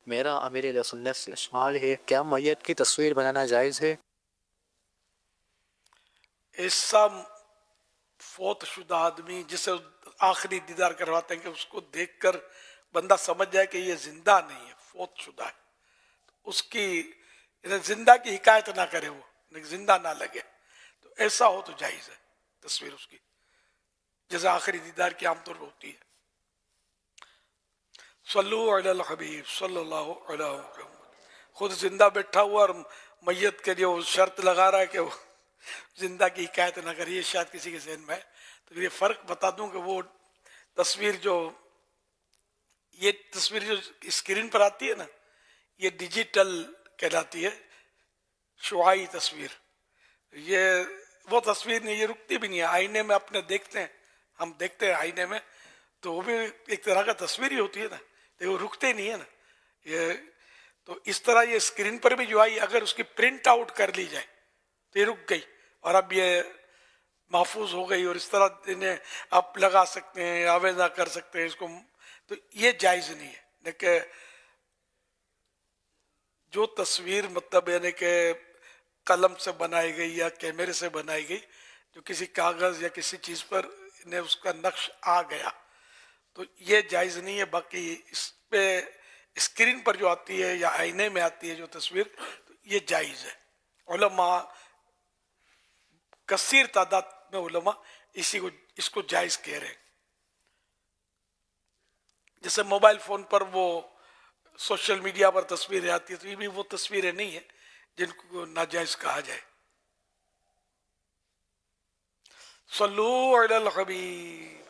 میرا امیر علیہ سنت سے سوال ہے، کیا میت کی تصویر بنانا جائز ہے؟ ایسا فوت شدہ آدمی جسے آخری دیدار کرواتے ہیں کہ اس کو دیکھ کر بندہ سمجھ جائے کہ یہ زندہ نہیں ہے، فوت شدہ ہے، اس کی یعنی زندہ کی حکایت نہ کرے، وہ لیکن زندہ نہ لگے، تو ایسا ہو تو جائز ہے تصویر اس کی، جیسے آخری دیدار کی عام طور پر ہوتی ہے۔ صلو علی الحبیب صلی اللہ علیہ وسلم، خود زندہ بیٹھا ہوا اور میت کے لیے وہ شرط لگا رہا ہے کہ وہ زندہ کی حکایت نہ کریے، شاید کسی کے ذہن میں ہے۔ تو یہ فرق بتا دوں کہ وہ تصویر یہ تصویر جو اسکرین پر آتی ہے نا، یہ ڈیجیٹل کہلاتی ہے، شعاعی تصویر۔ یہ وہ تصویر نہیں، یہ رکتی بھی نہیں ہے، آئینے میں اپنے دیکھتے ہیں، ہم دیکھتے ہیں آئینے میں تو وہ بھی ایک طرح کا تصویر ہی ہوتی ہے نا، تو وہ رکتے نہیں ہے نا یہ۔ تو اس طرح یہ اسکرین پر بھی جو آئی، اگر اس کی پرنٹ آؤٹ کر لی جائے تو یہ رک گئی، اور اب یہ محفوظ ہو گئی، اور اس طرح انہیں آپ لگا سکتے ہیں، آویزہ کر سکتے ہیں اس کو، تو یہ جائز نہیں ہے۔ لیکن جو تصویر مطلب یعنی کہ قلم سے بنائی گئی یا کیمرے سے بنائی گئی، جو کسی کاغذ یا کسی چیز پر انہیں اس کا نقش آ گیا، تو یہ جائز نہیں ہے۔ باقی اس پہ اسکرین پر جو آتی ہے یا آئینے میں آتی ہے جو تصویر، تو یہ جائز ہے۔ علماء کثیر تعداد میں علماء اس کو جائز کہہ رہے ہیں۔ جیسے موبائل فون پر وہ سوشل میڈیا پر تصویریں آتی ہیں، تو یہ بھی وہ تصویریں نہیں ہیں جن کو ناجائز کہا جائے۔ صلو علی الحبیب۔